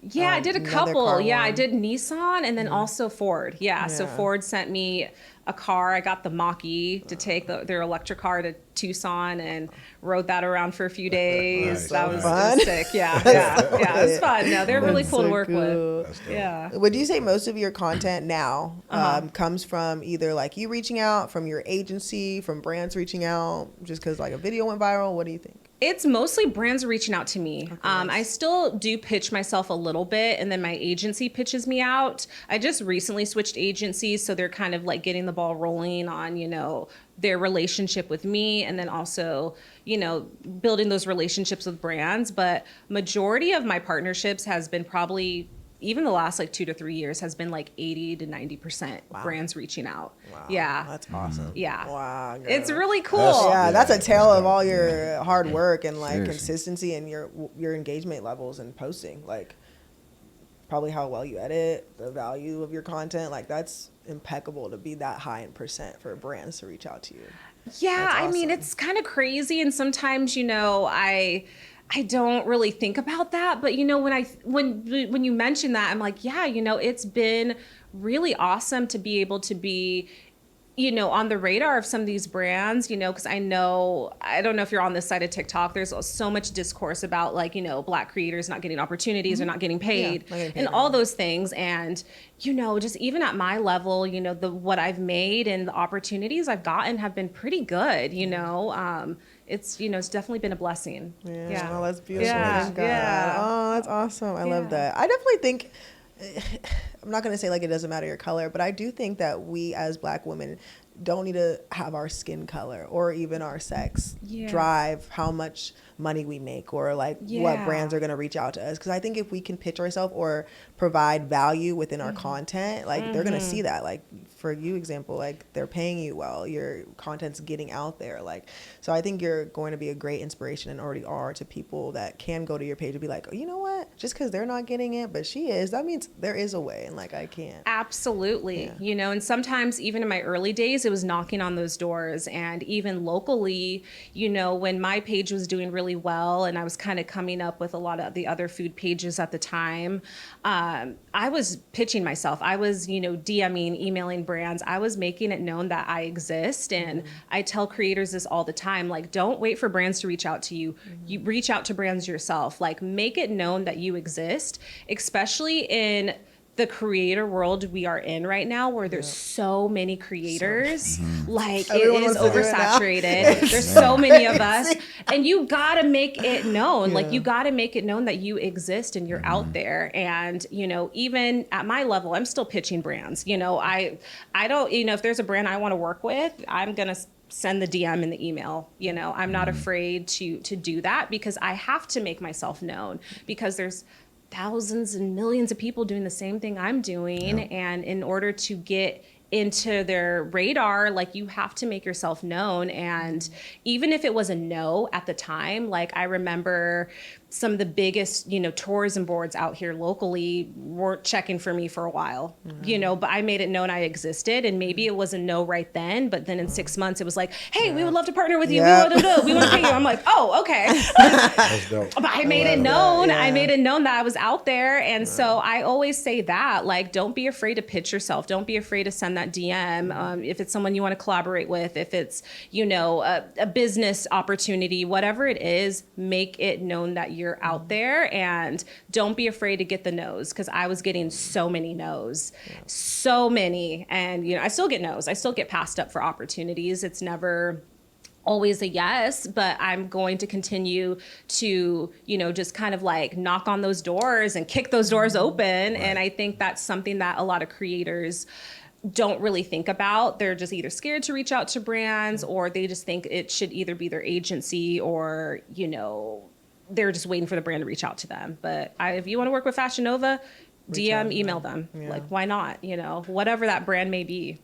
Yeah, I did a another couple. car Yeah, I one. did Nissan and then also Ford. Yeah, so Yeah. Ford sent me a car. I got the Mach-E to take their electric car to Tucson and rode that around for a few days. Nice. That was, Fun. it was sick. Yeah, yeah, it was fun. No, they're really That's cool to so work with. cool. Yeah. Would you say most of your content now comes from either like you reaching out, from your agency, from brands reaching out, just because like a video went viral? What do you think? It's mostly brands reaching out to me. I still do pitch myself a little bit, and then my agency pitches me out. I just recently switched agencies, so they're kind of like getting the ball rolling on, you know, their relationship with me, and then also, you know, building those relationships with brands. But majority of my partnerships has been probably, even the last like 2 to 3 years, has been like 80 to 90% brands reaching out. Wow. Yeah. That's awesome. Yeah. Wow. Girl. It's really cool. That's a tale of all your hard work and like Seriously. consistency and your engagement levels and posting. Like, probably how well you edit, the value of your content. Like, that's impeccable to be that high in percent for brands to reach out to you. Yeah, That's I mean, awesome. it's kind of crazy, and sometimes, you know, I don't really think about that, but you know, when you mention that, I'm like, yeah, you know, it's been really awesome to be able to be, on the radar of some of these brands, because I don't know if you're on this side of TikTok, there's so much discourse about like, Black creators not getting opportunities or not getting paid, and all those things. And, just even at my level, what I've made and the opportunities I've gotten have been pretty good, it's definitely been a blessing. Yeah. Oh, that's beautiful. Yeah. Yeah. Oh, that's awesome. I love that. I definitely think, I'm not going to say like it doesn't matter your color, but I do think that we as Black women don't need to have our skin color or even our sex drive how much money we make or like what brands are going to reach out to us. Because I think if we can pitch ourselves or provide value within our content, like they're going to see that. Like for you example, like they're paying you well, your content's getting out there. Like, so I think you're going to be a great inspiration and already are to people that can go to your page and be like, oh, you know what? Just because they're not getting it, but she is, that means there is a way and like I can't. Absolutely. And sometimes even in my early days, it was knocking on those doors. And even locally, when my page was doing really well and I was kind of coming up with a lot of the other food pages at the time, I was pitching myself. I was, DMing, emailing brands. I was making it known that I exist. And I tell creators this all the time, like, don't wait for brands to reach out to you. You reach out to brands yourself. Like, make it known that you exist, especially in the creator world we are in right now, where there's so many creators, like Everyone it is wants to do it now. oversaturated. There's so many of us, and you gotta make it known. Like you gotta make it known that you exist and you're out there. And even at my level, I'm still pitching brands. I don't. If there's a brand I want to work with, I'm gonna send the DM and the email. I'm not afraid to do that because I have to make myself known because there's thousands and millions of people doing the same thing I'm doing. And in order to get into their radar, like you have to make yourself known. And even if it was a no at the time, like I remember some of the biggest, tourism boards out here locally weren't checking for me for a while, but I made it known I existed. And maybe it was a no right then, but then in 6 months it was like, hey, we would love to partner with you. We want to pay you. I'm like, oh, okay. That's dope. But I made it known. I made it known that I was out there. And so I always say that, like, don't be afraid to pitch yourself. Don't be afraid to send that DM. If it's someone you want to collaborate with, if it's, a business opportunity, whatever it is, make it known that you're out there, and don't be afraid to get the no's, because I was getting so many no's, so many. And, I still get no's. I still get passed up for opportunities. It's never always a yes, but I'm going to continue to, just kind of like knock on those doors and kick those doors open. And I think that's something that a lot of creators don't really think about. They're just either scared to reach out to brands, or they just think it should either be their agency or, they're just waiting for the brand to reach out to them. But if you want to work with Fashion Nova, DM, email them. Like, why not? Whatever that brand may be.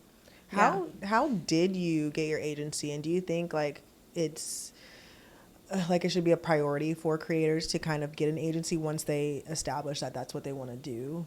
How did you get your agency? And do you think like it's like it should be a priority for creators to kind of get an agency once they establish that that's what they want to do?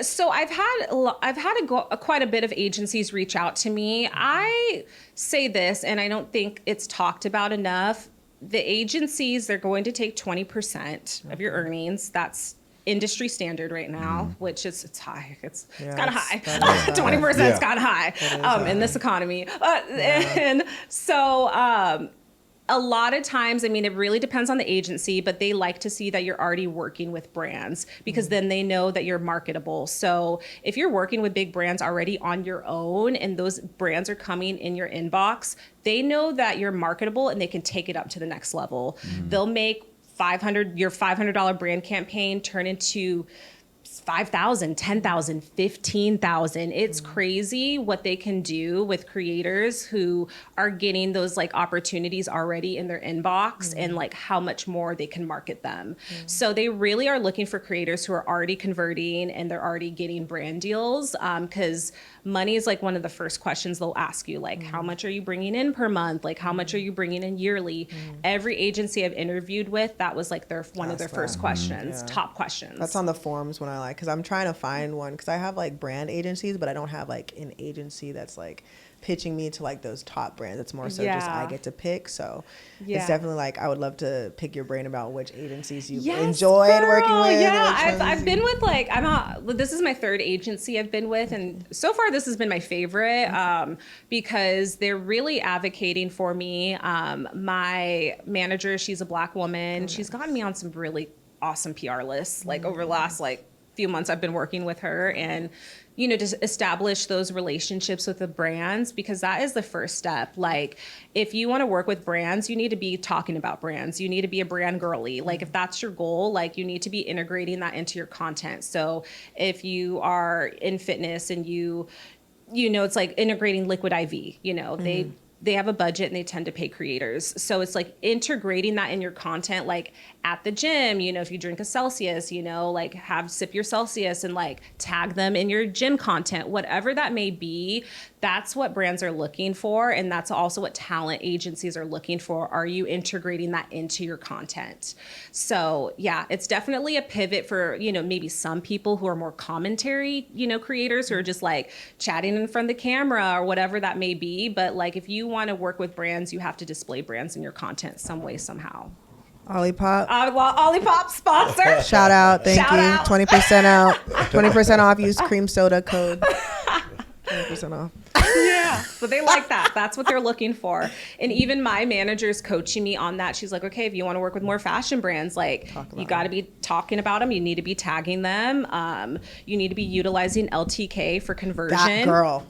So I've had quite a bit of agencies reach out to me. I say this, and I don't think it's talked about enough. The agencies, they're going to take 20% of your earnings. That's industry standard right now, which it's high. It's kind of high. 20% is kind of high in this economy. And so a lot of times, it really depends on the agency, but they like to see that you're already working with brands, because then they know that you're marketable. So if you're working with big brands already on your own and those brands are coming in your inbox, they know that you're marketable and they can take it up to the next level. They'll make your $500 brand campaign turn into $5,000, $10,000, $15,000. It's crazy what they can do with creators who are getting those like opportunities already in their inbox, and like how much more they can market them. So they really are looking for creators who are already converting and they're already getting brand deals, because money is like one of the first questions they'll ask you, like how much are you bringing in per month? Like how much are you bringing in yearly? Every agency I've interviewed with, that was like one of their first questions, top questions. That's on the forums because I'm trying to find one, because I have like brand agencies, but I don't have like an agency that's like pitching me to like those top brands. It's more so just I get to pick. So Yeah. it's definitely like I would love to pick your brain about which agencies you Yes, enjoyed girl. working with. Yeah, I've been with like this is my third agency I've been with, and so far this has been my favorite because they're really advocating for me. My manager, she's a Black woman. She's gotten me on some really awesome PR lists like over the last like few months I've been working with her, and to establish those relationships with the brands, because that is the first step. Like if you want to work with brands, you need to be talking about brands. You need to be a brand girly. Like if that's your goal, like you need to be integrating that into your content. So if you are in fitness and it's like integrating Liquid IV, they have a budget and they tend to pay creators. So it's like integrating that in your content, like at the gym, if you drink a Celsius, like sip your Celsius and like tag them in your gym content, whatever that may be. That's what brands are looking for. And that's also what talent agencies are looking for. Are you integrating that into your content? So yeah, it's definitely a pivot for, maybe some people who are more commentary, creators who are just like chatting in front of the camera or whatever that may be. But like, if you want to work with brands, you have to display brands in your content some way, somehow. Olipop. Olipop sponsor. Shout out. Thank Shout you. out. 20% out. 20% off. Use cream soda code. 20% off. Yeah, but they like that. That's what they're looking for. And even my manager's coaching me on that. She's like, okay, if you want to work with more fashion brands, like you got to be talking about them. You need to be tagging them. You need to be utilizing LTK for conversion. That girl.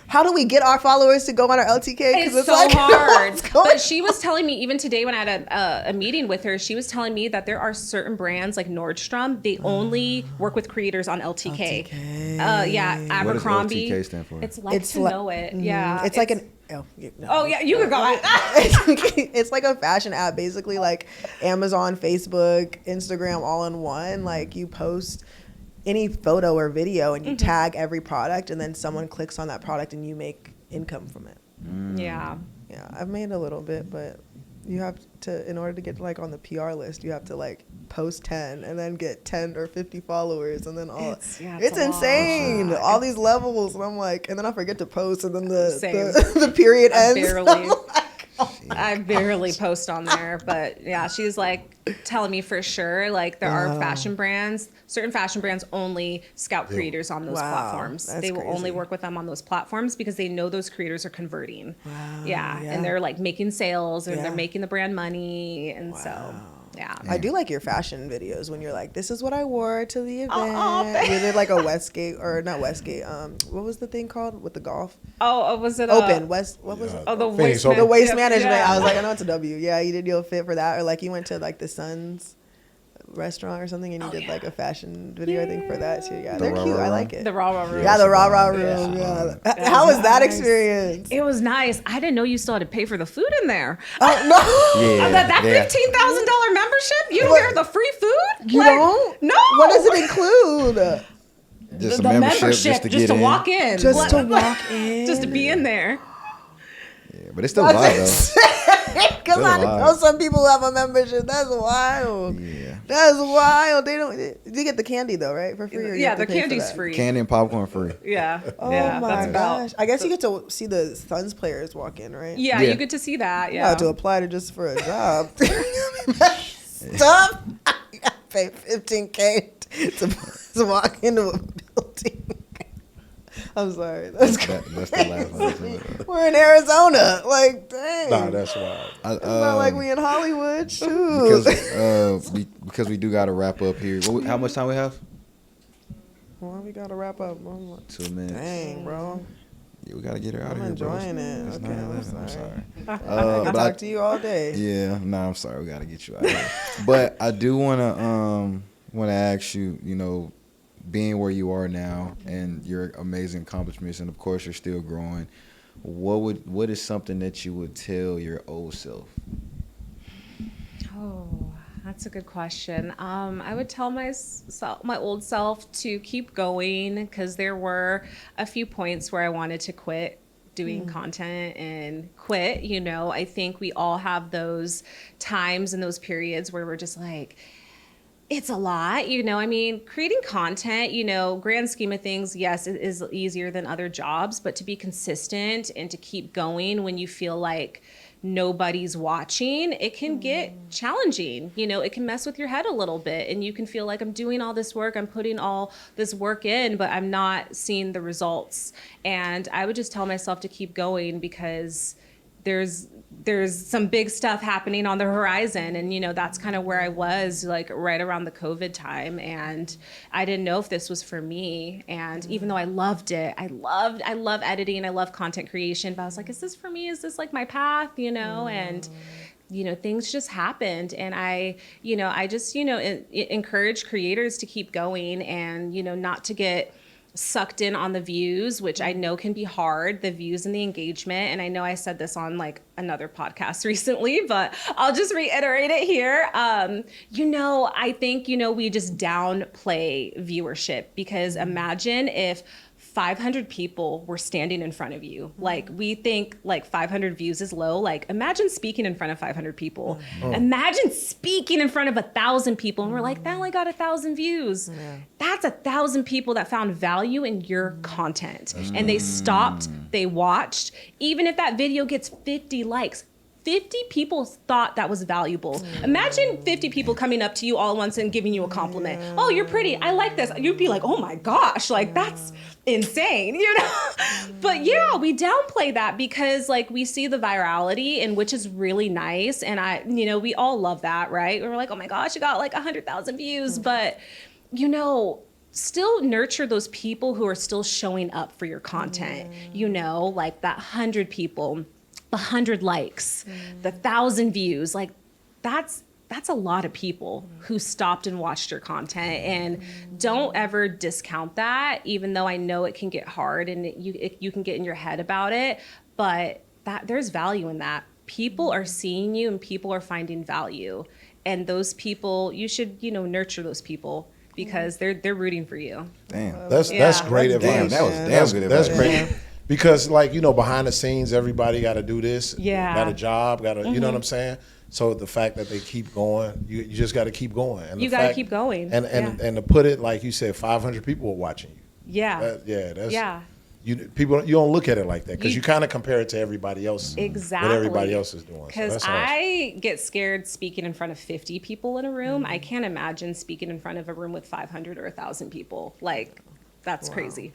How do we get our followers to go on our LTK? It's so like, hard. But she was telling me, even today when I had a meeting with her, she was telling me that there are certain brands like Nordstrom, they only work with creators on LTK. Yeah, Abercrombie. What does LTK stand for? It's like to know it. Yeah. It's like an... Oh yeah, you could go on. It's like a fashion app, basically like Amazon, Facebook, Instagram, all in one. Like you post any photo or video and you tag every product, and then someone clicks on that product and you make income from it. Yeah. I've made a little bit, but you have to, in order to get like on the PR list, you have to like post 10 and then get 10 or 50 followers, and then all it's insane. All these levels, and I'm like, and then I forget to post, and then the period ends. I barely post on there, but yeah, she's like telling me for sure, like there are certain fashion brands only scout creators on those platforms. They will only work with them on those platforms because they know those creators are converting. Yeah. And they're like making sales, and they're making the brand money. And so, yeah. I do like your fashion videos when you're like, this is what I wore to the event. You did like a Westgate, or not Westgate. What was the thing called with the golf? Was it Open West? What was it? Oh, the Phoenix waste Open. The waste management. Yeah. I was like, I know it's a W. Yeah, you did your fit for that, or like you went to like the Sun's restaurant or something, and you did like a fashion video, I think, for that too. Yeah, they're cute. I like it. The raw room. Yeah, the raw room. Yeah. How was that experience? It was nice. I didn't know you still had to pay for the food in there. Oh no! Yeah, That $15,000 membership, you don't get the free food? You don't? No. What does it include? Just the a membership just to walk in. Just to walk in. Just to be in there. Yeah, but it's still live though. Because I know some people have a membership. That's wild. Yeah. That's wild. They don't. You get the candy though, right? For free. Or you Yeah, have to the pay for candy's that? free. Candy and popcorn free. Yeah. Oh yeah, my that's gosh! I guess you get to see the Suns players walk in, right? Yeah, Yeah. you get to see that. I Yeah. had to apply to just for a job. Stop! I pay $15K to walk into a building. I'm sorry. That's crazy. That's the last one. We're in Arizona. Like, dang. Nah, that's wild. It's not like we in Hollywood. Shoot. Because we do got to wrap up here. How much time we have? Well, we gotta wrap up. 2 minutes. Dang, bro. Yeah, we got to get her out I'm of here, bro. enjoying it. It's Okay, 9:11. I'm I'm sorry. sorry. I can but talk to you all day. Yeah, no, I'm sorry. We got to get you out of here. But I do want to ask you, being where you are now and your amazing accomplishments, and of course you're still growing, what is something that you would tell your old self? Oh, that's a good question. I would tell my old self to keep going, because there were a few points where I wanted to quit doing content and quit. I think we all have those times and those periods where we're just like, It's a lot, I mean, creating content, grand scheme of things, yes, it is easier than other jobs, but to be consistent and to keep going when you feel like nobody's watching, it can get challenging. It can mess with your head a little bit, and you can feel like I'm doing all this work, I'm putting all this work in, but I'm not seeing the results. And I would just tell myself to keep going, because there's some big stuff happening on the horizon. And, that's kind of where I was, like right around the COVID time. And I didn't know if this was for me. And even though I loved it, I love editing, I love content creation, but I was like, is this for me? Is this like my path? And things just happened. And I just, encourage creators to keep going and, not to get sucked in on the views, which I know can be hard, the views and the engagement. And I know I said this on like another podcast recently, but I'll just reiterate it here. I think, we just downplay viewership, because imagine if 500 people were standing in front of you. Like, we think like 500 views is low. Like, imagine speaking in front of 500 people. Imagine speaking in front of 1,000 people. And we're like, that only got 1,000 views. Yeah. That's 1,000 people that found value in your content. And they stopped, they watched. Even if that video gets 50 likes, 50 people thought that was valuable. Imagine 50 people coming up to you all at once and giving you a compliment. Oh, you're pretty. I like this. You'd be like, oh my gosh, like that's insane, But yeah, we downplay that because like we see the virality, and which is really nice. And we all love that, right? We're like, oh my gosh, you got like 100,000 views. But, still nurture those people who are still showing up for your content, like that 100 people, the 100 likes, the 1,000 views, like that's a lot of people who stopped and watched your content. And don't ever discount that, even though I know it can get hard and you can get in your head about it, but that there's value in that. People are seeing you and people are finding value. And those people, you should, nurture those people, because they're rooting for you. Damn. That's great advice. Damn, that was damn good advice. That's great. Because like, behind the scenes, everybody got to do this. Yeah. Got a job, you know what I'm saying? So the fact that they keep going, you just got to keep going. And you got to keep going. And to put it, like you said, 500 people are watching you. Yeah. You don't look at it like that, because you kind of compare it to everybody else. Exactly. What everybody else is doing. Because I get scared speaking in front of 50 people in a room. I can't imagine speaking in front of a room with 500 or 1,000 people. Like, that's crazy.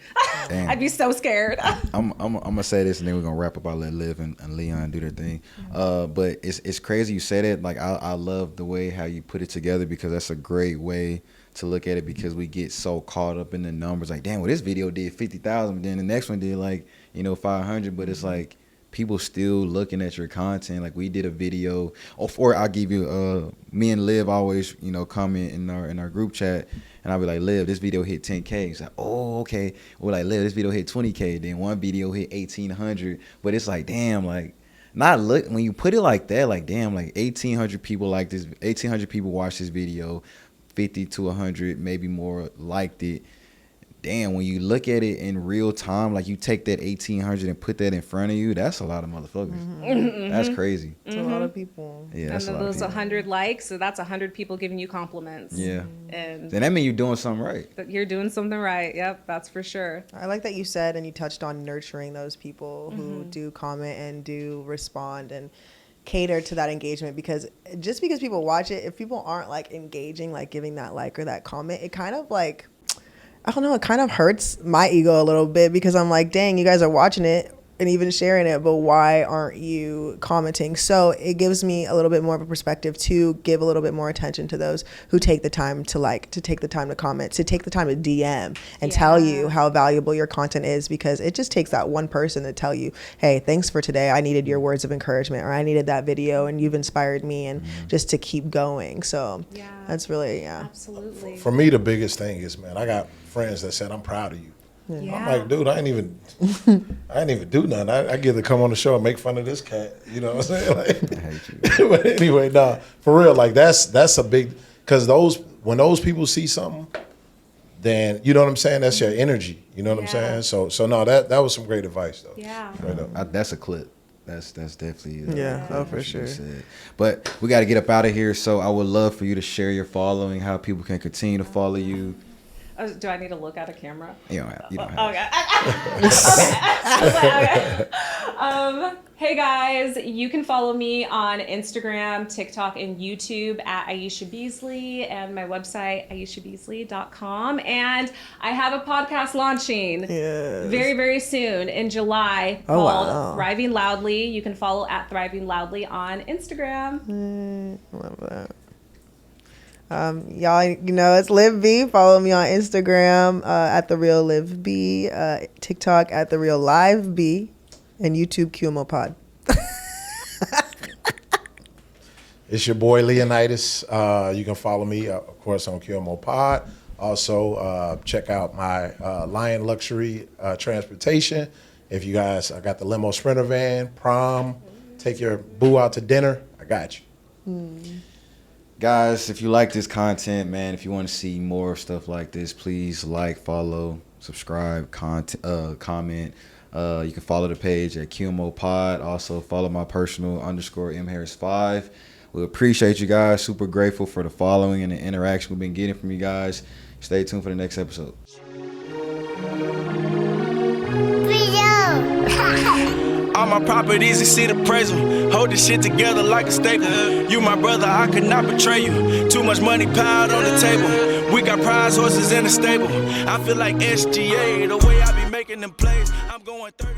I'd be so scared. I'm gonna say this, and then we're gonna wrap up. I'll let Liv and Leon do their thing. But it's crazy you say that. Like, I love the way how you put it together, because that's a great way to look at it, because we get so caught up in the numbers. Like, damn, well, this video did 50,000, then the next one did like 500. But it's like people still looking at your content. Like, we did a video, or I'll give you me and Liv always comment in our group chat. And I'll be like, Liv, this video hit 10K. It's like, oh, okay. We're like, Liv, this video hit 20K. Then one video hit 1,800. But it's like, damn, like, when you put it like that, like, damn, like 1,800 people like this, 1,800 people watched this video, 50 to 100, maybe more liked it. Damn, when you look at it in real time, like you take that 1,800 and put that in front of you, that's a lot of motherfuckers. That's crazy. It's a lot of people. Yeah, that's and a lot of those people. 100 likes, so that's 100 people giving you compliments. Yeah. And then that means you're doing something right. that you're doing something right. Yep, that's for sure. I like that you said, and you touched on nurturing those people who do comment and do respond and cater to that engagement, because just because people watch it, if people aren't like engaging, like giving that like or that comment, it kind of like, I don't know, it kind of hurts my ego a little bit, because I'm like, dang, you guys are watching it and even sharing it, but why aren't you commenting? So it gives me a little bit more of a perspective to give a little bit more attention to those who take the time to like, to take the time to comment, to take the time to DM and tell you how valuable your content is, because it just takes that one person to tell you, hey, thanks for today. I needed your words of encouragement, or I needed that video and you've inspired me, and just to keep going. So that's really, Absolutely. For me, the biggest thing is, man, I got friends that said, I'm proud of you. Yeah. I'm like, dude, I ain't even do nothing. I get to come on the show and make fun of this cat. You know what I'm saying? Like, I hate you. But anyway, nah, for real, like that's a big, because when those people see something, then you know what I'm saying. That's your energy. You know what I'm saying. So no, that was some great advice though. Yeah. Straight up. That's a clip. That's definitely for sure. said. But we got to get up out of here. So I would love for you to share your following, how people can continue to follow you. Do I need to look at a camera? You don't have. Okay. Hey guys, you can follow me on Instagram, TikTok, and YouTube at Aiesha Beasley, and my website, aieshabeasley.com. And I have a podcast launching very, very soon in July called Thriving Loudly. You can follow at Thriving Loudly on Instagram. Love that. Y'all, it's Liv B. Follow me on Instagram at the real Liv B, TikTok at the real Live B, and YouTube QMO Pod. It's your boy Leonidas. You can follow me, of course, on QMO Pod. Also, check out my Lion Luxury Transportation. If you guys, I got the limo sprinter van, prom, take your boo out to dinner. I got you. Guys, if you like this content, man, if you want to see more stuff like this, please like, follow, subscribe, comment. You can follow the page at QMO Pod. Also, follow my personal _MHarris5. We appreciate you guys. Super grateful for the following and the interaction we've been getting from you guys. Stay tuned for the next episode. All my properties exceed appraisal. Hold this shit together like a staple. You my brother, I could not betray you. Too much money piled on the table. We got prize horses in the stable. I feel like SGA, the way I be making them plays. I'm going 30.